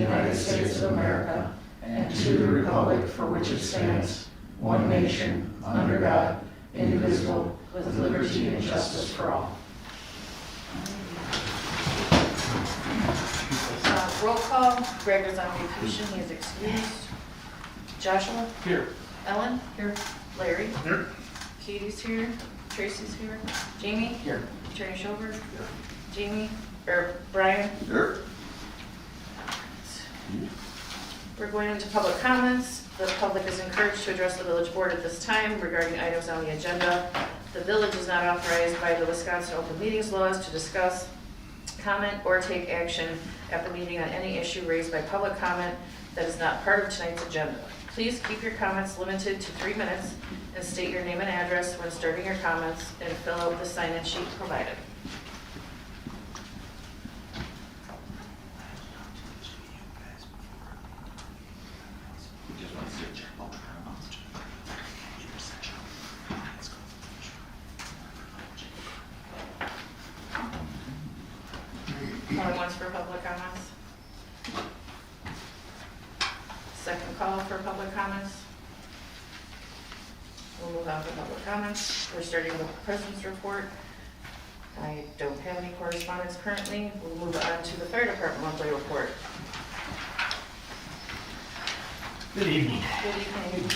United States of America and to the republic for which it stands, one nation, under God, indivisible, with liberty and justice for all. Roll call. Greg is on vacation. He is excused. Joshua? Here. Ellen? Here. Larry? Here. Katie's here. Tracy's here. Jamie? Here. Attorney Schover? Jamie? Brian? Here. We're going into public comments. The public is encouraged to address the village board at this time regarding items on the agenda. The village is not authorized by the Wisconsin Open Meetings laws to discuss, comment, or take action at the meeting on any issue raised by public comment that is not part of tonight's agenda. Please keep your comments limited to 3 minutes and state your name and address when starting your comments and fill out the sign-in sheet provided. Only once for public comments. Second call for public comments. We'll move on to public comments. We're starting with the president's report. I don't have any correspondence currently. We'll move on to the fire department monthly report. Good evening. Good evening.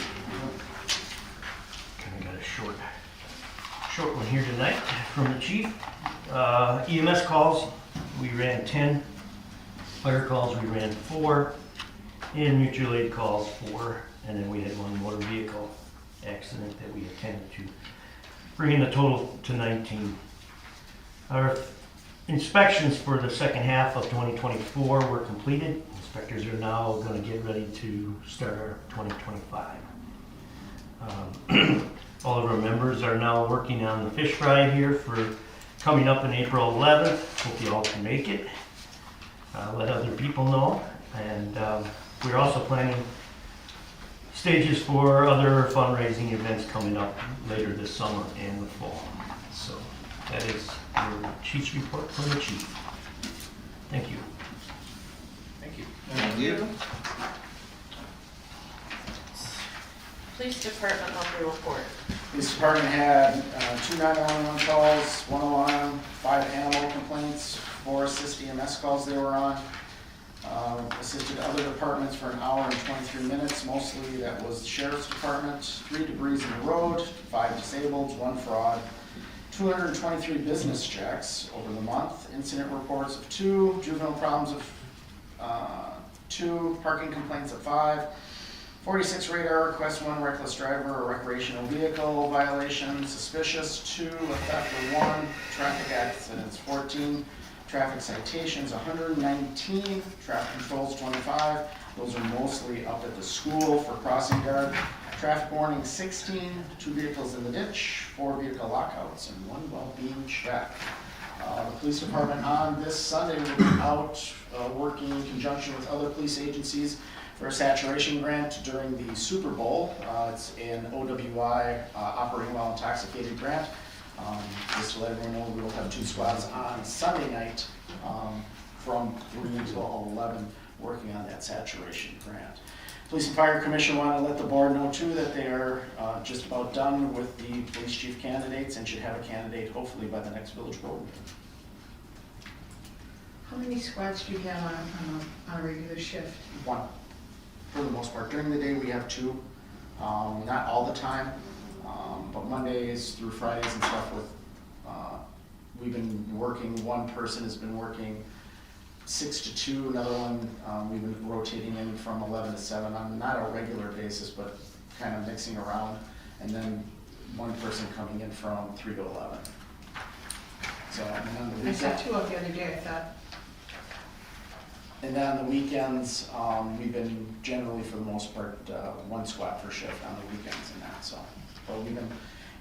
Kind of got a short one here tonight from the chief. EMS calls, we ran 10. Fire calls, we ran 4. And mutual aid calls 4. And then we had one motor vehicle accident that we attended to, bringing the total to 19. Our inspections for the second half of 2024 were completed. Inspectors are now going to get ready to start our 2025. All of our members are now working on the fish fry here for coming up in April 11th. Hope you all can make it. Let other people know. And we're also planning stages for other fundraising events coming up later this summer and the fall. So that is your chief's report from the chief. Thank you. Thank you. Thank you. Police department monthly report. Police department had 2 911 calls, 1 alarm, 5 animal complaints, 4 assist EMS calls they were on. Assisted other departments for an hour and 23 minutes. Mostly that was the sheriff's department. 3 debris in the road, 5 disabled, 1 fraud. 223 business checks over the month. Incident reports of 2, juvenile problems of 2, parking complaints of 5. 46 radar requests, 1 reckless driver or recreational vehicle violation, suspicious 2, a theft of 1, traffic accidents 14, traffic citations 119, traffic controls 25. Those are mostly up at the school for crossing guard. Traffic warning 16, 2 vehicles in the ditch, 4 vehicle lockouts, and 1 well-being check. The police department on this Sunday will be out working in conjunction with other police agencies for a saturation grant during the Super Bowl. It's an OWI operating while intoxicated grant. Just to let everyone know, we will have 2 squads on Sunday night from 3 until 11 working on that saturation grant. Police and Fire Commission want to let the board know too that they are just about done with the police chief candidates and should have a candidate hopefully by the next village board meeting. How many squads do you have on a regular shift? 1, for the most part. During the day we have 2, not all the time, but Mondays through Fridays and stuff with, we've been working, 1 person has been working 6 to 2, another one we've been rotating in from 11 to 7 on not a regular basis, but kind of mixing around, and then 1 person coming in from 3 to 11. So, and then on the I saw weekend, 2 of the other day, I thought. and then on the weekends, we've been generally for the most part 1 squad per shift on the weekends and that. So, but we've been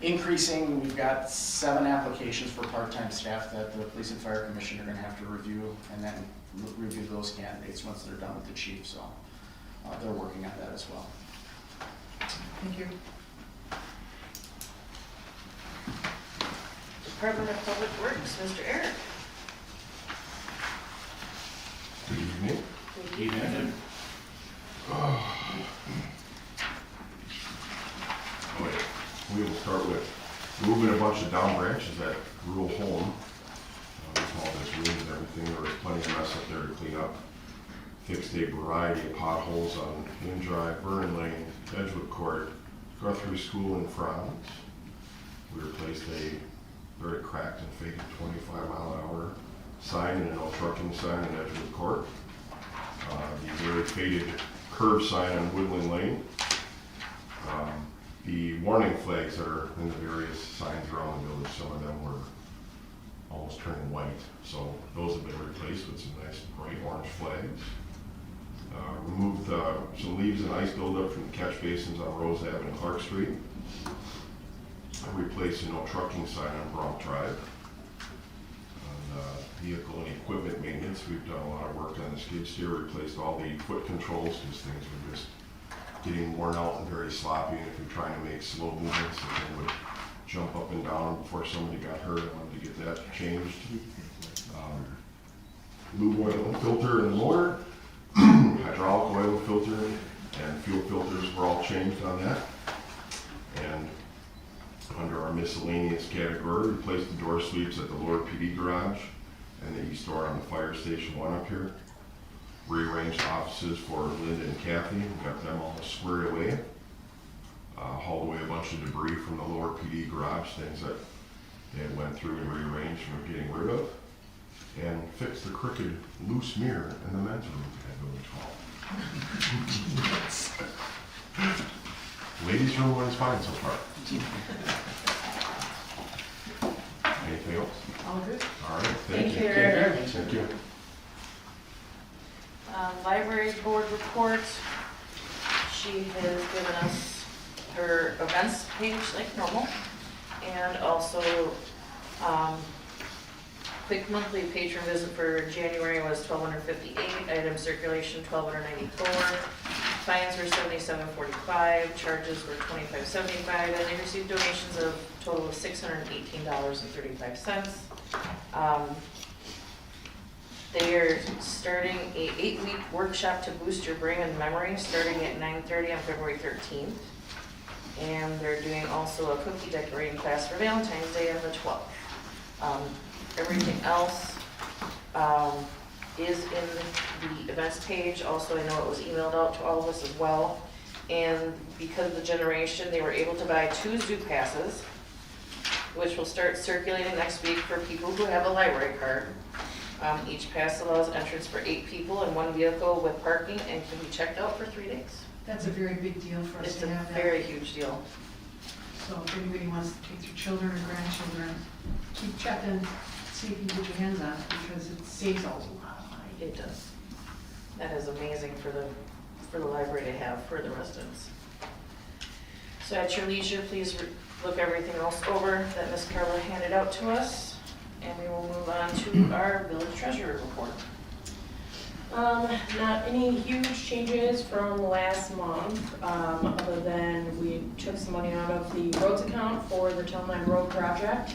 increasing. We've got 7 applications for part-time staff that the Police and Fire Commission are going to have to review, and then review those candidates once they're done with the chief. So they're working on that as well. Thank you. Department of Public Works, Mr. Eric. Good evening. Good Evening. Okay, we will start with moving a bunch of down branches at Rural Home. With all this wind and everything, there was plenty of mess up there to clean up. Fixed a variety of potholes on Wind Drive, Vernon Lane, Edgewood Court, Guthrie School in front. We replaced a very cracked and faded 25-mile-an-hour sign and a no trucking sign in Edgewood Court. The very faded curb sign on Woodland Lane. The warning flags that are in the various signs around the village, some of them were almost turning white. So those have been replaced with some nice bright orange flags. Removed some leaves and ice buildup from the catch basins on Rose Ave and Clark Street. Replaced a no trucking sign on Bronx Drive. On vehicle and equipment maintenance, we've done a lot of work on the skid steer, replaced all the foot controls because things were just getting worn out and very sloppy, and if you're trying to make slow movements, the thing would jump up and down before somebody got hurt. I wanted to get that changed. Lube oil and filter in the motor, hydraulic oil filter and fuel filters were all changed on that. And under our miscellaneous category, replaced the door sweeps at the Lower PD garage and the east door on the fire station one up here. Rearranged offices for Linda and Kathy, we got them all squared away. Hauled away a bunch of debris from the Lower PD garage, things that they had went through and rearranged and were getting rid of. And fixed the crooked loose mirror in the men's room at Village Hall. Ladies' room was fine so far. Anything else? All good. All right, Thank you. Thank you. Library board report. She has given us her events page like normal, and also quick monthly patron visit for January was 1,258, item circulation 1,294, fines were 77.45, charges were 25.75, and they received donations of a total of $618.35. They are starting a 8-week workshop to boost your brain and memory, starting at 9:30 on February 13th. And they're doing also a cookie decorating class for Valentine's Day on the 12th. Everything else is in the events page. Also, I know it was emailed out to all of us as well. And because of the generation, they were able to buy 2 zoo passes, which will start circulating next week for people who have a library card. Each pass allows entrance for 8 people in 1 vehicle with parking and can be checked out for 3 days. That's a very big deal for us It's to a have that. very huge deal. So if anybody wants to take their children or grandchildren, keep checking, see if you can get your hands on it, because it saves a lot of money. It does. That is amazing for the library to have for the residents. So at your leisure, please look everything else over that Ms. Carla handed out to us. And we will move on to our village treasurer report. Not any huge changes from last month, other than we took some money out of the roads account for the Town Line Road project,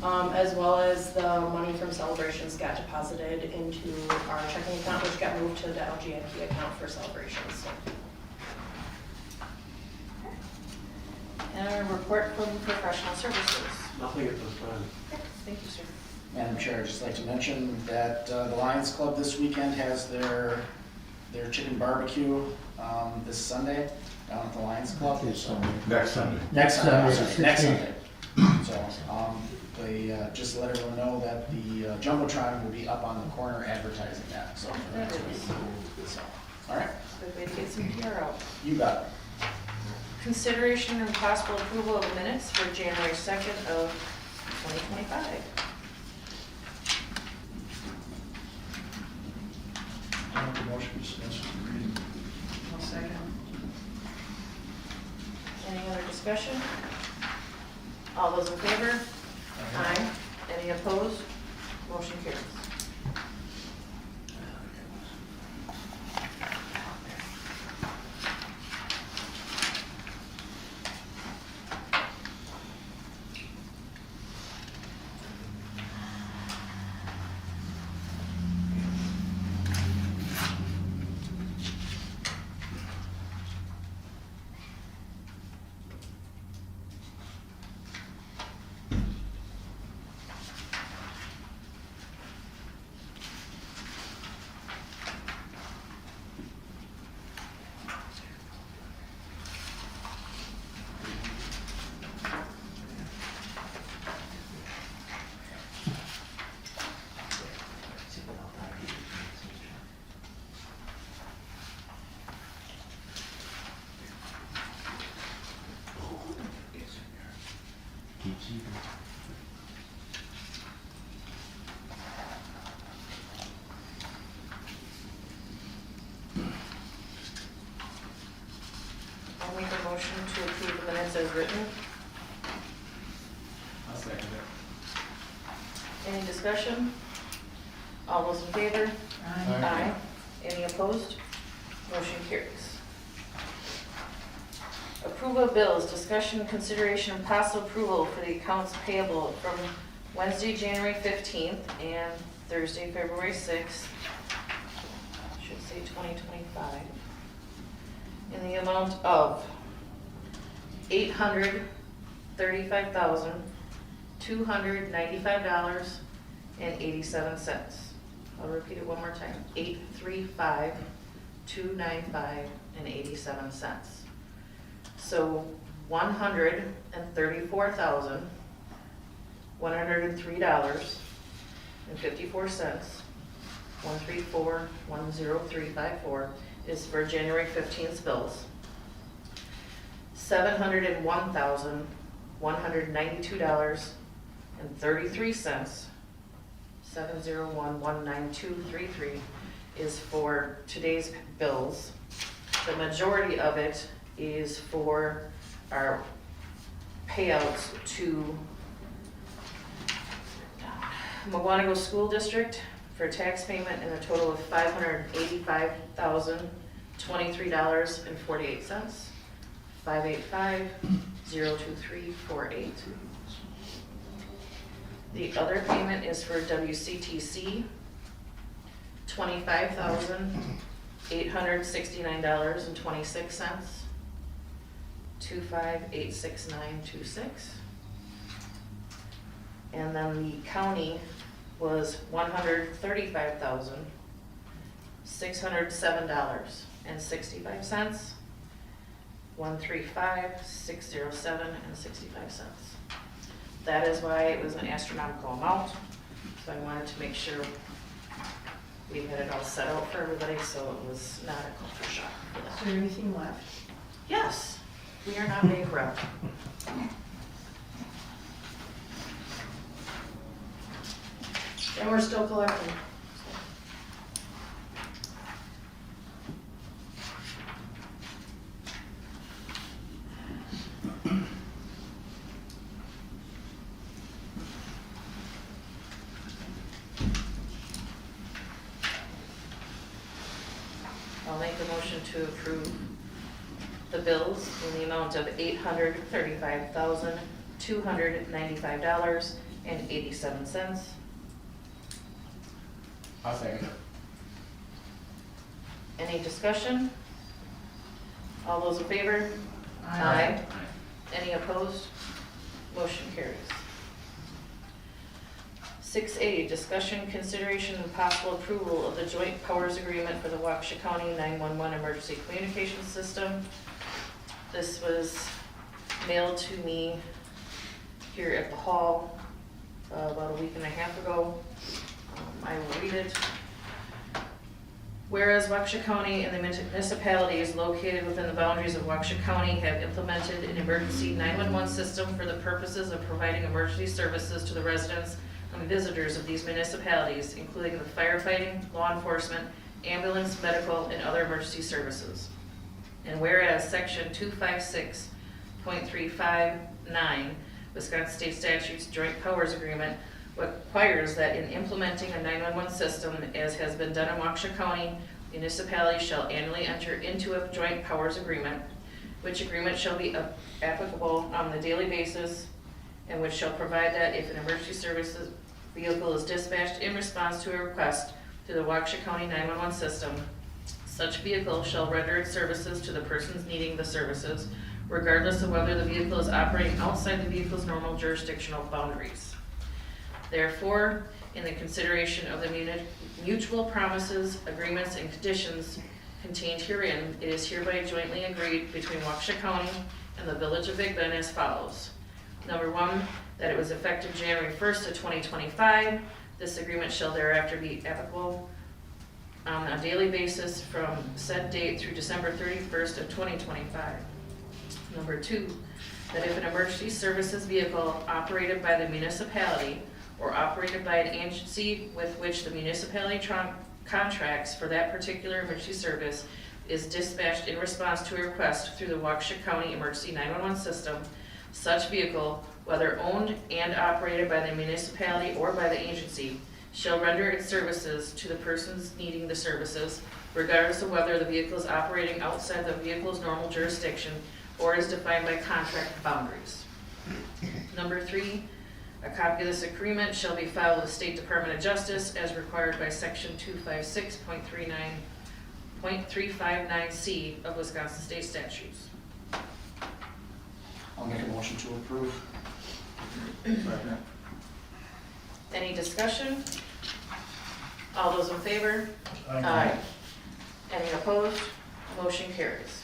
as well as the money from celebrations got deposited into our checking account, which got moved to the LGIP account for celebrations. And a report from professional services. Nothing at this time. Thank you, sir. Madam Chair, I'd just like to mention that the Lions Club this weekend has their chicken barbecue this Sunday down at the Lions Club. So, Next Sunday. next Sunday, sorry, next 16th. Sunday. So they just let everyone know that the Jumbotron will be up on the corner advertising that. So for That next is. week. So, all right, Good way to get some PR out. you got it. Consideration and possible approval of the minutes for January 2nd of 2025. I'll make a motion to dispense with the reading. I'll second. Any other discussion? All those in favor? Aye. Any opposed? Motion carries. make a motion to approve the minutes as written. I'll second it. Any discussion? All those in favor? Aye. Any opposed? Motion carries. Approval of bills, discussion, consideration, and possible approval for the accounts payable from Wednesday, January 15th and Thursday, February 6th. Should say 2025. In the amount of $835,295.87. I'll repeat it one more time. $835,295.87. So $133,103.54, 134,103.54 is for January 15th bills. $701,192.33, 701,192.33 is for today's bills. The majority of it is for our payouts to Mawanago School District for tax payment in a total of $585,023.48, 585,023.48. The other payment is for WCTC, $25,869.26, 2586926. And then the county was $135,607.65, 135,607.65. That is why it was an astronomical amount, so I wanted to make sure we had it all set out for everybody, so it was not a culture shock for Is them. there anything left? Yes, we are not bankrupt. And we're still collecting. I'll make a motion to approve the bills in the amount of $835,295.87. I'll second it. Any discussion? All those in favor? Any opposed? Motion carries. 6A, discussion, consideration, and possible approval of the joint powers agreement for the Waukesha County 911 Emergency Communications System. This was mailed to me here at the hall about a week and a half ago. I will read it. Whereas Waukesha County and the municipalities located within the boundaries of Waukesha County have implemented an emergency 911 system for the purposes of providing emergency services to the residents and visitors of these municipalities, including the firefighting, law enforcement, ambulance, medical, and other emergency services. And whereas Section 256.359 Wisconsin State Statutes Joint Powers Agreement requires that in implementing a 911 system, as has been done in Waukesha County, municipalities shall annually enter into a joint powers agreement, which agreement shall be applicable on a daily basis, and which shall provide that if an emergency services vehicle is dispatched in response to a request through the Waukesha County 911 system, such vehicle shall render its services to the persons needing the services, regardless of whether the vehicle is operating outside the vehicle's normal jurisdictional boundaries. Therefore, in the consideration of the mutual promises, agreements, and conditions contained herein, it is hereby jointly agreed between Waukesha County and the Village of Big Bend as follows. Number one, that it was effective January 1st of 2025. This agreement shall thereafter be applicable on a daily basis from said date through December 31st of 2025. Number two, that if an emergency services vehicle operated by the municipality or operated by an agency with which the municipality contracts for that particular emergency service is dispatched in response to a request through the Waukesha County Emergency 911 system, such vehicle, whether owned and operated by the municipality or by the agency, shall render its services to the persons needing the services, regardless of whether the vehicle is operating outside the vehicle's normal jurisdiction or is defined by contract boundaries. Number 3, a copy of this agreement shall be filed with the State Department of Justice as required by section 256.359C of Wisconsin state statutes. I'll make a motion to approve. Any discussion? All those in favor? Any opposed? Motion carries.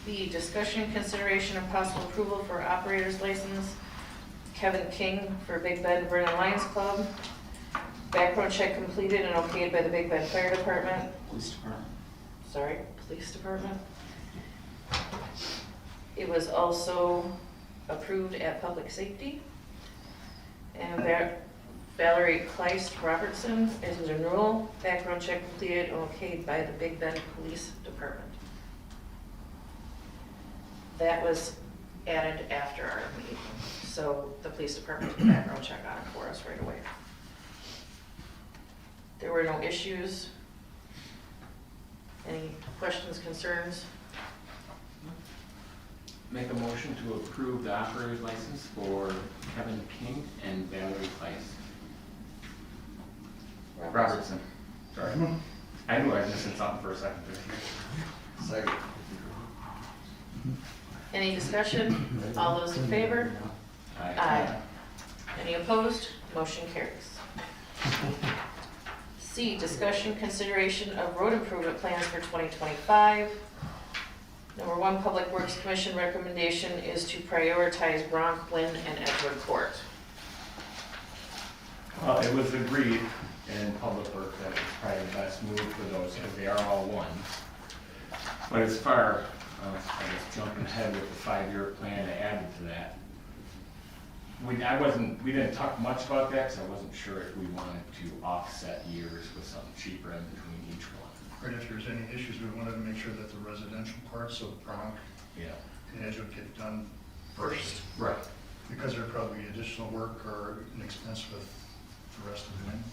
The discussion, consideration, and possible approval for operator's license, Kevin King for Big Bend Vernon Lions Club. Background check completed and okayed by the Big Bend Fire Department. Police department. Sorry, Police Department. It was also approved at Public Safety. And Valerie Kleist Robertson is a renewal. Background check completed and okayed by the Big Bend Police Department. That was added after our meeting, so the police department did a background check on it for us right away. There were no issues. Any questions, concerns? Make a motion to approve the operator's license for Kevin King and Valerie Price. Robertson, sorry. I knew I was missing something for a second there. Second. Any discussion? All those in favor? Aye. Any opposed? Motion carries. C, discussion, consideration of road improvement plans for 2025. Number 1, Public Works Commission recommendation is to prioritize Bronk, Wynn, and Edgewood Court. Well, it was agreed in Public Works that it's probably the best move for those because they are all one. But as far, I guess jumping ahead with the 5-year plan added to that, we didn't talk much about that because I wasn't sure if we wanted to offset years with something cheaper in between each one. Right, if there's any issues, we wanted to make sure that the residential parts of Bronk Yeah. and Edgewood get done first, Right. because there'd probably be additional work or an expense with the rest of the wing.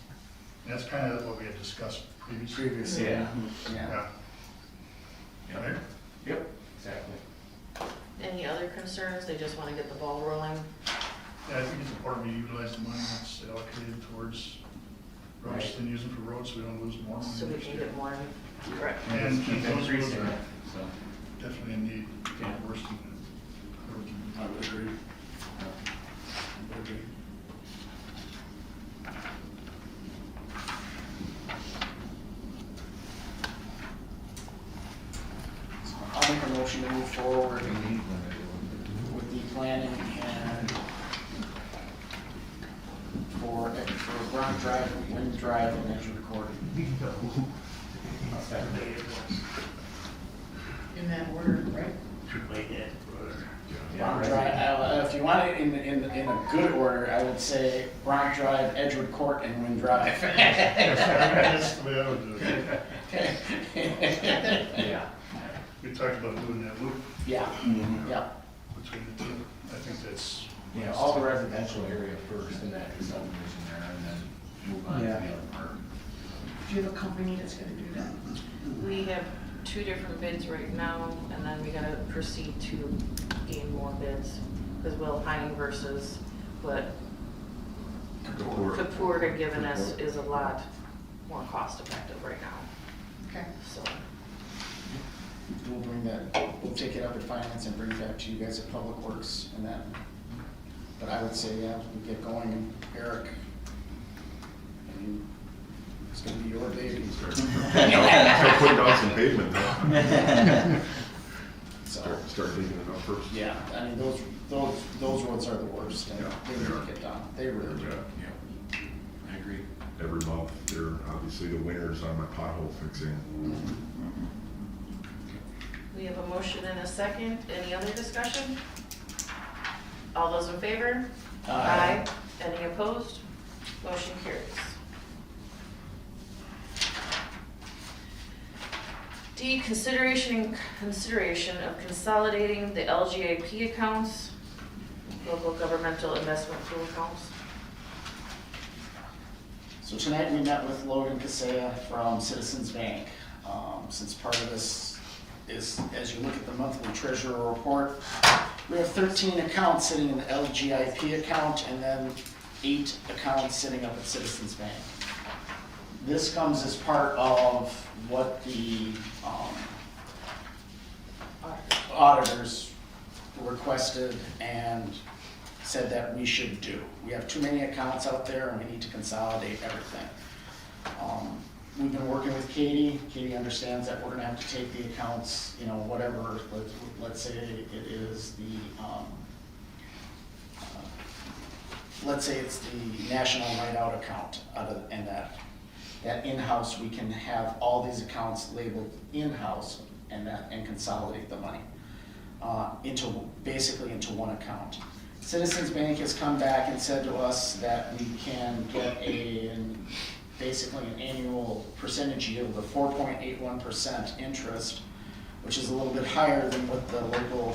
And that's kind of what we had discussed previously. Previously. Yeah. Yeah. Right? Yep, exactly. Any other concerns? They just want to get the ball rolling. Yeah, I think it's important we utilize the money that's allocated towards roads Right. and use them for roads so we don't lose more money. So we next can year. get more. Correct. And Keep those roads increasing are it, so. definitely in need, Yeah. worse than. I would agree. So I'll make a motion to move forward with the planning and for Bronk Drive, Wind Drive, and Edgewood Court. I'll second it. In that order, right? Bronk Drive, if you want it in a good order, I would say Bronk Drive, Edgewood Court, and Wind Drive. That's the way I would do it. Yeah. We talked about doing that loop Yeah, yeah. between the two. I think that's. You know, all the residential area first and that subdivision there and then move on to the Yeah. other part. Do you have a company that's gonna do that? We have 2 different bids right now, and then we gotta proceed to gain more bids. Because Will Hine versus what Kapoor had given us is a lot more cost effective right now, Okay. so. We'll bring that, we'll take it up at finance and bring it back to you guys at Public Works and that. But I would say, yeah, we get going, and Eric, I mean, it's gonna be your baby. Start putting down some pavement now. So, Start digging it up first. yeah, I mean, those roads are the worst, and Yeah, they they need are. to get done, they really do. Yeah. I agree. Every month, they're obviously the winners on my pothole fixing. a motion and a second. Any other discussion? All those in favor? Aye. Any opposed? Motion carries. D, consideration of consolidating the LGIP accounts, local governmental investment pool accounts. So tonight we met with Logan Casea from Citizens Bank. Since part of this is, as you look at the monthly treasurer report, we have 13 accounts sitting in the LGIP account and then 8 accounts sitting up at Citizens Bank. This comes as part of what the auditors requested and said that we should do. We have too many accounts out there and we need to consolidate everything. We've been working with Katie. Katie understands that we're gonna have to take the accounts, you know, whatever, let's say it is the, let's say it's the National Night Out account and that in-house, we can have all these accounts labeled in-house and consolidate the money basically into one account. Citizens Bank has come back and said to us that we can get basically an annual percentage yield of 4.81% interest, which is a little bit higher than what the local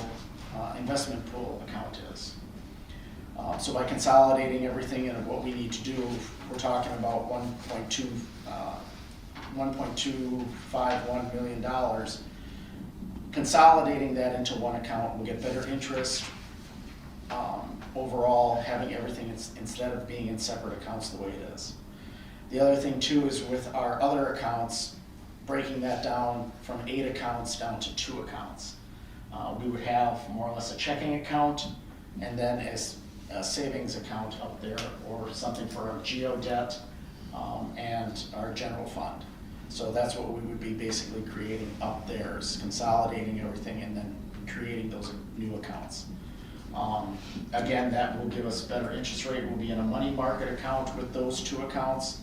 investment pool account is. So by consolidating everything into what we need to do, we're talking about $1.251 million. Consolidating that into one account will get better interest. Overall, having everything instead of being in separate accounts the way it is. The other thing too is with our other accounts, breaking that down from 8 accounts down to 2 accounts. We would have more or less a checking account and then a savings account up there or something for our geo debt and our general fund. So that's what we would be basically creating up there, is consolidating everything and then creating those new accounts. Again, that will give us better interest rate. We'll be in a money market account with those 2 accounts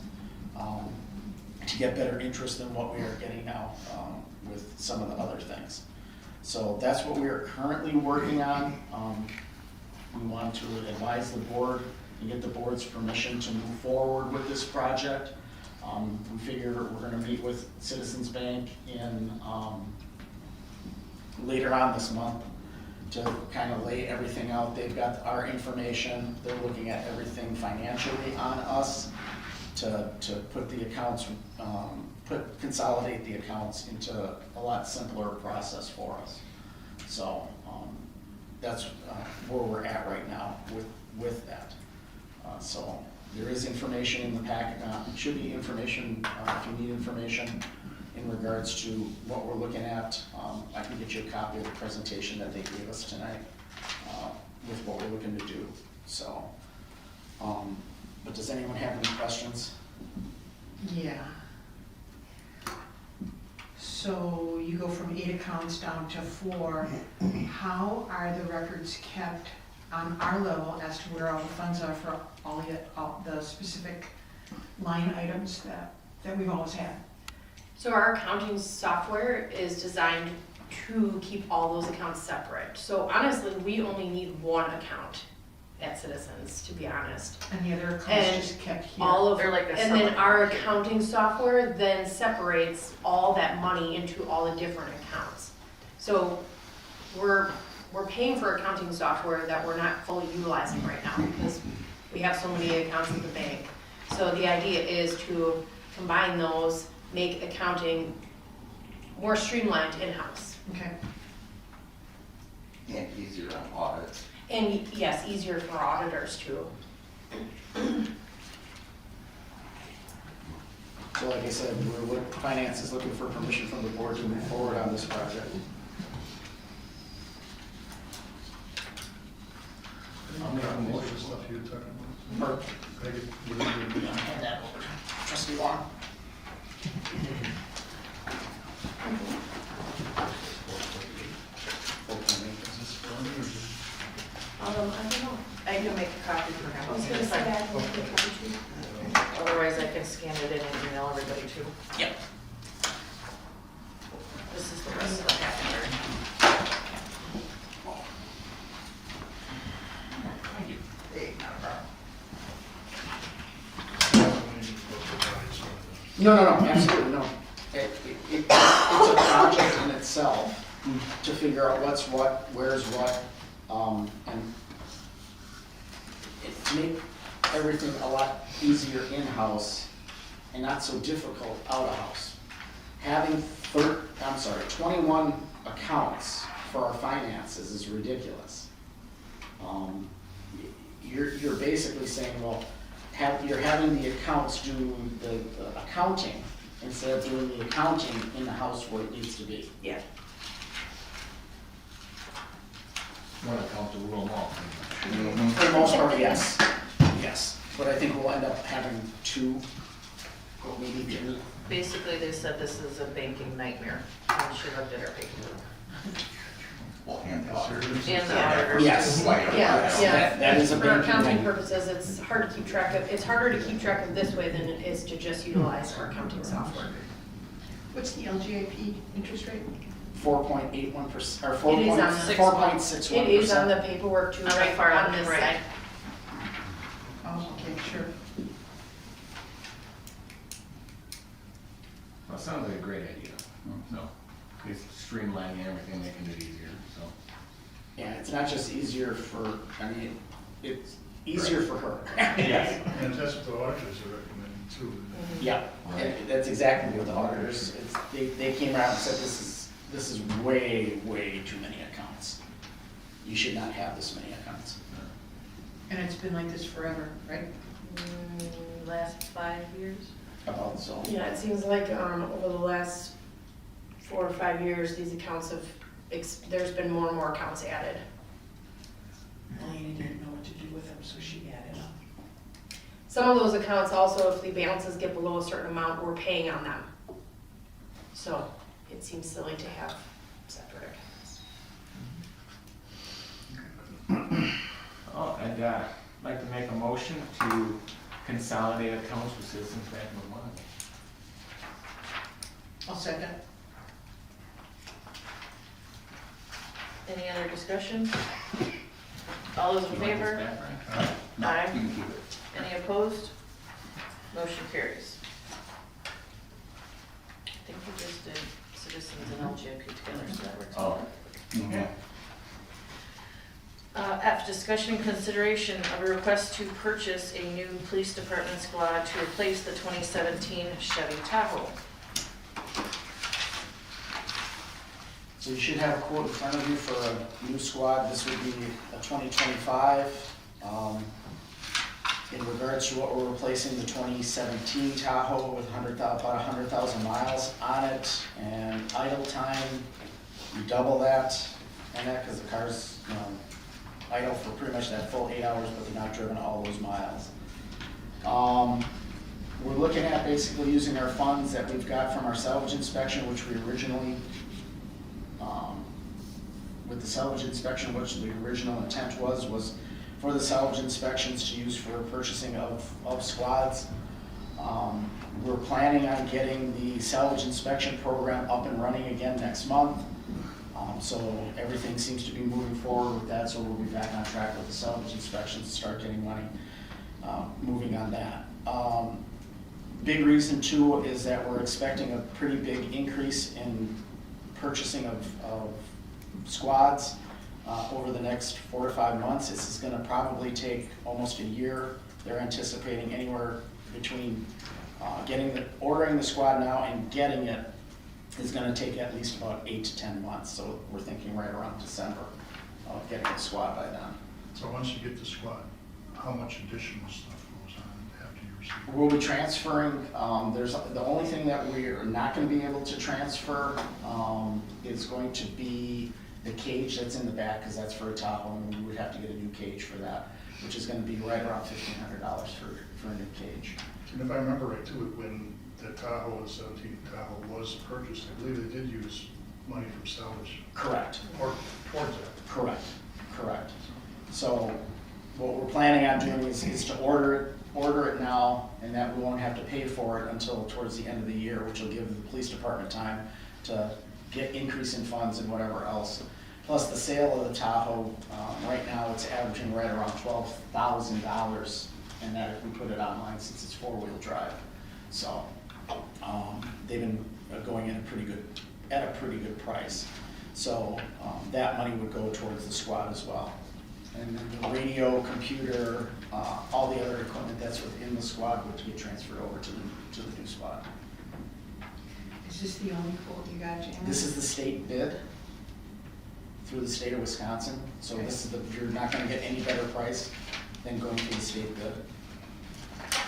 to get better interest than what we are getting now with some of the other things. So that's what we are currently working on. We want to advise the board and get the board's permission to move forward with this project. We figure we're going to meet with Citizens Bank in later on this month to kind of lay everything out. They've got our information. They're looking at everything financially on us to put the accounts, consolidate the accounts into a lot simpler process for us. So that's where we're at right now with that. So there is information in the packet. It should be information, if you need information in regards to what we're looking at. I can get you a copy of the presentation that they gave us tonight with what we're looking to do. So, but does anyone have any questions? Yeah. So you go from 8 accounts down to 4. How are the records kept on our level as to where all the funds are for all the specific line items that we've always had? So our accounting software is designed to keep all those accounts separate. So honestly, we only need one account at Citizens, to be honest. And the other accounts And just kept here? All of, They're like a and then separate our account. accounting software then separates all that money into all the different accounts. So we're paying for accounting software that we're not fully utilizing right now because we have so many accounts at the bank. So the idea is to combine those, make accounting more streamlined in-house. Okay. And easier on audits. And yes, easier for auditors too. So like I said, finance is looking for permission from the board to move forward on this project. I'll make a motion, stuff you're talking about. Peggy, what are you doing? Hand that over to Trustee Long. I don't know. I can make a copy for him. I was gonna say that. I'll make a copy too. Otherwise, I can scan it in and email everybody too. Yep. This is the rest of the packet. No, absolutely, no. It's a project in itself to figure out what's what, where's what, and to make everything a lot easier in-house and not so difficult out-of-house. Having 21 accounts for our finances is ridiculous. You're basically saying, well, you're having the accounts do the accounting instead of doing the accounting in the house where it needs to be. Yeah. One account to rule them all. For the most part, yes, yes. But I think we'll end up having 2, or maybe 3. Basically, they said this is a banking nightmare, when she looked at our paperwork. And the auditors. Yes. Yeah. That is a For big accounting thing. purposes, it's hard to keep track of, it's harder to keep track of this way than it is to just utilize our accounting software. What's the LGIP interest rate? 4.81%, or It is on the- 4.61%. It is on the paperwork too, On the right far on left, this right. side. Oh, okay, sure. Well, it sounds like a great idea, so, it's streamlining everything, making it easier, so. Yeah, it's not just easier for, I mean, it's easier for her. Yes. And that's what the auditors are recommending too. Yeah, and that's exactly what the auditors, they came around and said, this is way, way too many accounts. You should not have this many accounts. And it's been like this forever, right? Last 5 years? About so. Yeah, it seems like over the last 4 or 5 years, these accounts have, there's been more and more accounts added. Elena didn't know what to do with them, so she added them. Some of those accounts also, if the balances get below a certain amount, we're paying on them. So it seems silly to have separate accounts. Oh, and I'd like to make a motion to consolidate accounts with Citizens Bank of Vermont. I'll second. Any other discussion? All those in You want this favor? back, Frank? Aye. You can keep it. Any opposed? Motion carries. I think we just did Citizens and LGIP together, so that works. Oh, okay. F, discussion and consideration of a request to purchase a new police department squad to replace the 2017 Chevy Tahoe. So you should have a quote in front of you for a new squad. This would be a 2025. In regards to what we're replacing, the 2017 Tahoe with about 100,000 miles on it, and idle time, you double that, and that because the car's idle for pretty much that full 8 hours, but they're not driven all those miles. We're looking at basically using our funds that we've got from our salvage inspection, which we originally, with the salvage inspection, which the original intent was for the salvage inspections to use for purchasing of squads. We're planning on getting the salvage inspection program up and running again next month. So everything seems to be moving forward with that, so we'll be back on track with the salvage inspections, start getting money moving on that. Big reason too is that we're expecting a pretty big increase in purchasing of squads over the next 4 to 5 months. This is gonna probably take almost a year. They're anticipating anywhere between ordering the squad now and getting it is gonna take at least about 8 to 10 months. So we're thinking right around December of getting the squad by then. So once you get the squad, how much additional stuff goes on after you receive it? We'll be transferring, the only thing that we're not gonna be able to transfer is going to be the cage that's in the back, because that's for a Tahoe, and we would have to get a new cage for that, which is gonna be right around $1,500 for a new cage. And if I remember right too, when the Tahoe, the 17 Tahoe was purchased, I believe they did use money from salvage Correct, or towards that. correct. So what we're planning on doing is to order it now, and that we won't have to pay for it until towards the end of the year, which will give the police department time to get increase in funds and whatever else. Plus the sale of the Tahoe, right now it's averaging right around $12,000, and that if we put it online, since it's 4-wheel drive. So They've been going in at a pretty good price. So that money would go towards the squad as well. And then the radio, computer, all the other equipment that's within the squad would get transferred over to the new squad. Is this the only quote you got, Janet? This is the state bid through the state of Wisconsin. So this is you're not gonna get any better price than going through the state bid.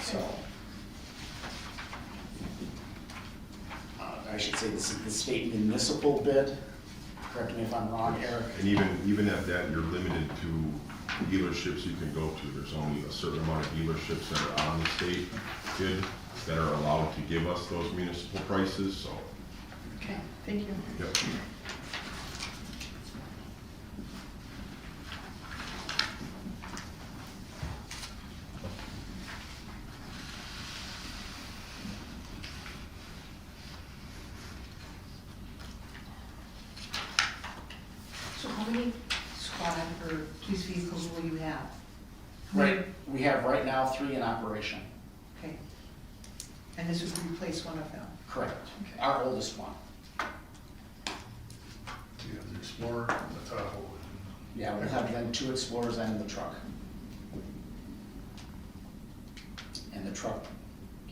So. I should say this is the state municipal bid. Correct me if I'm wrong, Eric. And even at that, you're limited to dealerships you can go to. There's only a certain amount of dealerships that are on the state bid that are allowed to give us those municipal prices, so. Okay, thank you. Yep. So how many squad or police vehicles will you have? How many- Right, we have right now 3 in operation. Okay. And this would replace one of them? Correct. Okay. Our oldest one. You have the Explorer and the Tahoe. Yeah, we'll have then 2 Explorers and the truck. And the truck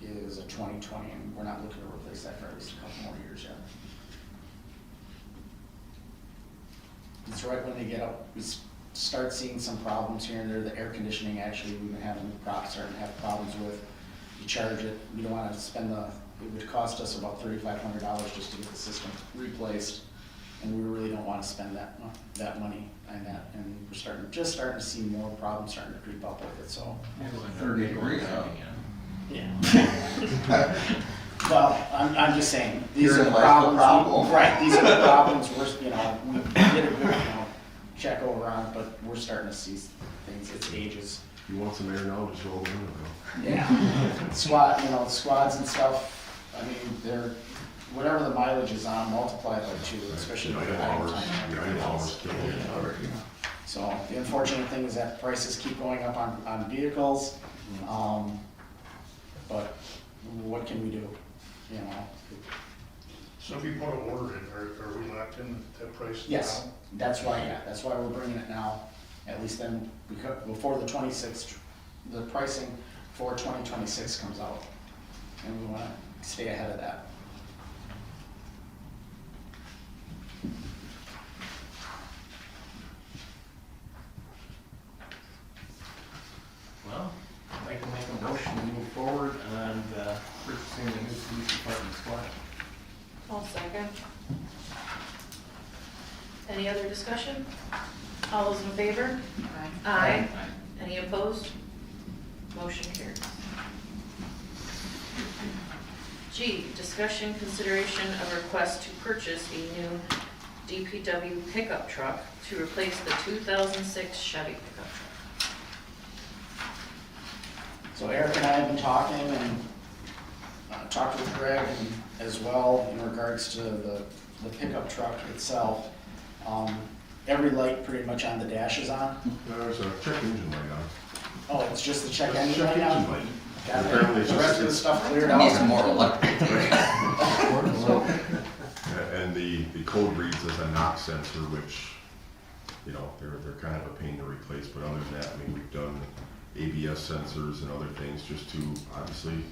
is a 2020, and we're not looking to replace that for at least a couple more years yet. It's right when they get up, we start seeing some problems here and there. The air conditioning, actually, we've been starting to have problems with. You charge it, we don't wanna spend it would cost us about $3,500 just to get the system replaced. And we really don't wanna spend that money on that. And we're just starting to see more problems starting to creep up with it, so. It was like 30 degrees out again. Yeah. Well, I'm just saying, these are Herein the lies the problems. problem. Right, these are the problems, we did a good, check over on it, but we're starting to see things, it's ages. If you want some air now, just roll the window down. Yeah. Squads and stuff, I mean, they're, whatever the mileage is on, multiply it by 2, especially You know, with idle the idle hours, time. your idle hours kill you. So the unfortunate thing is that prices keep going up on vehicles, but what can we do, you know? So if you put an order in, are we locked in that price now? Yes, that's why we're bringing it now, at least then, before the 26th, the pricing for 2026 comes out, and we wanna stay ahead of that. Well, I'd like to make a motion to move forward on purchasing the new police department squad. I'll second. Any other discussion? All those in favor? Aye. Aye. Any opposed? Motion carries. G, discussion consideration of request to purchase a new DPW pickup truck to replace the 2006 Chevy pickup truck. So Eric and I have been talking and talked with Greg as well in regards to the pickup truck itself. Every light pretty much on the dash is on. There's a check engine light on. Oh, it's just the check Just engine check right now? engine light. Got it. Apparently it's The rest just- of the stuff cleared Need some out. more electric. And the code reads as a knock sensor, which, you know, they're kind of a pain to replace, but other than that, I mean, we've done ABS sensors and other things just to obviously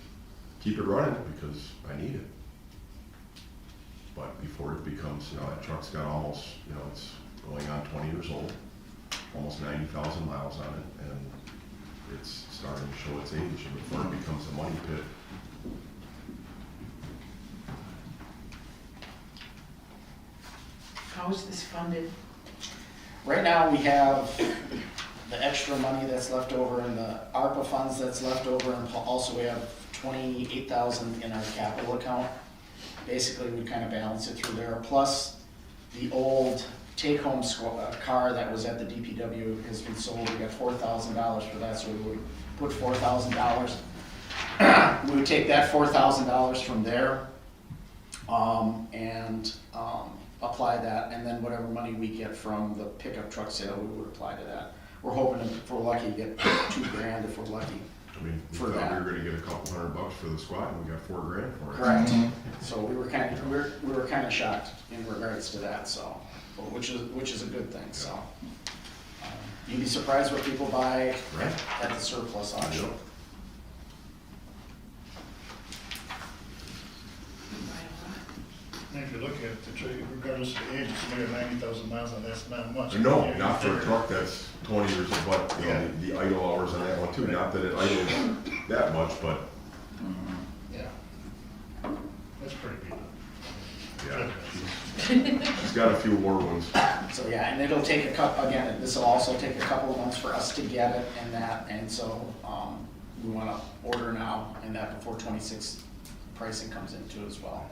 keep it running because I need it. But before it becomes, you know, that truck's got almost, you know, it's going on 20 years old, almost 90,000 miles on it, and it's starting to show its age, and before it becomes a money pit. How is this funded? Right now, we have the extra money that's left over in the ARPA funds that's left over, and also we have 28,000 in our capital account. Basically, we kind of balance it through there, plus the old take-home car that was at the DPW has been sold. We got $4,000 for that, so we would put $4,000. We would take that $4,000 from there, and apply that, and then whatever money we get from the pickup truck sale, we would apply to that. We're hoping, if we're lucky, to get $2,000 if we're lucky. I mean, we For thought that. we were gonna get a couple $100 for the squad, and we got $4,000 for it. Correct. So we were kind of shocked in regards to that, so, but which is a good thing, so. You'd be surprised what people buy Right. at the surplus auction. Yep. And if you look at the trade, regardless of the age, it's maybe 90,000 miles, and that's not much. No, not for a truck that's 20 years old, but, you know, the idle hours on that one too, not that it idles that much, but, Yeah. That's pretty good. yeah, she's got a few war wounds. So, yeah, and it'll take again, this will also take a couple of months for us to get it and that, and so, we wanna order now, and that before 26 pricing comes into it as well.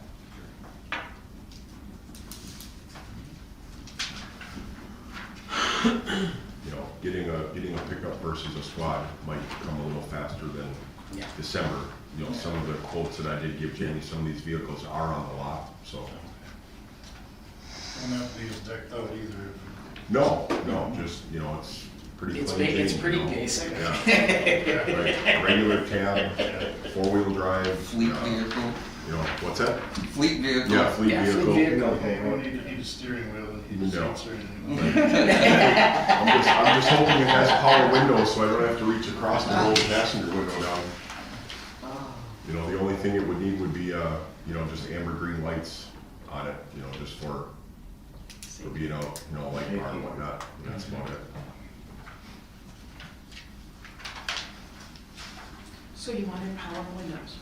You know, getting a pickup versus a squad might come a little faster than Yeah. December. You know, some of the quotes that I did give Jamie, some of these vehicles are on the lot, so. Don't have to be as decked out either. No, just, you know, it's pretty It's plain it's Jane, pretty you know. basic. Yeah. Right. Regular cab, four-wheel drive. Fleet vehicle, You know, what's that? fleet vehicle. Yeah, fleet Yeah, vehicle. fleet vehicle. Okay, you don't need a steering wheel and heated No. seats or anything. I'm just hoping it has power windows so I don't have to reach across and roll the passenger window down. You know, the only thing it would need would be, you know, just amber green lights on it, you know, just for being out, you know, light bar and whatnot. And that's about it. So you wanted power windows?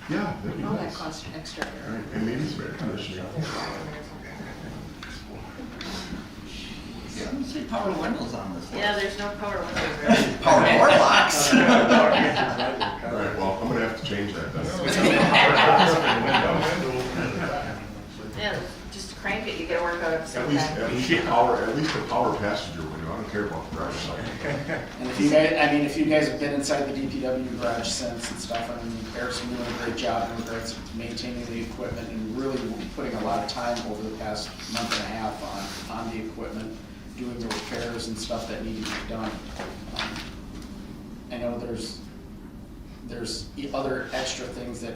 Yeah, that'd be Oh, that nice. cost extra. Right, and maybe some air conditioning. Yeah, I don't see power windows on this list. Yeah, there's no power windows, really. Power door locks. All right, well, I'm gonna have to change that then. Yeah, just crank it, you get a workout at the same time. At least a power passenger window. I don't care about the driver's side. And if you guys, I mean, if you guys have been inside the DPW garage since and stuff, I mean, Eric's been doing a great job in regards to maintaining the equipment and really putting a lot of time over the past month and a half on the equipment, doing the repairs and stuff that need to be done. I know there's other extra things that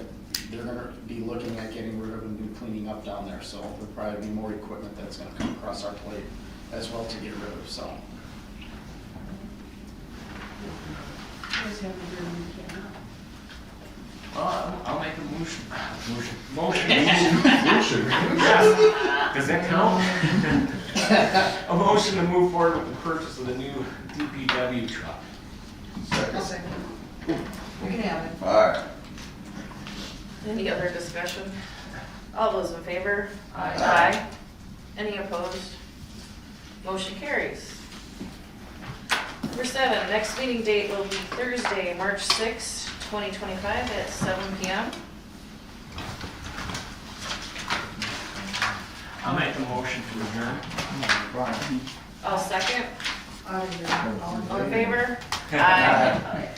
they're gonna be looking at getting rid of and do cleaning up down there, so there'll probably be more equipment that's gonna come across our plate as well to get rid of, so. I'll make a motion. Motion. Motion. Does that count? A motion to move forward with the purchase of the new DPW truck. A second. You can have it. Alright. Any other discussion? All those in favor? Aye. Any opposed? Motion carries. Number 7, next meeting date will be Thursday, March 6, 2025 at 7 PM. I'll make a motion to adjourn. All second. All in favor? Aye.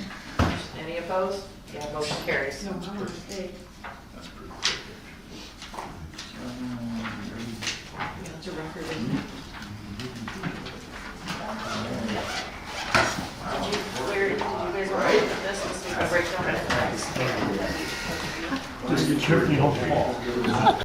Any opposed? Yeah, motion carries. No, I want to stay. That's pretty quick. Yeah, it's a record. Did you guys want to look at this and see if I break down the Just be careful you don't fall.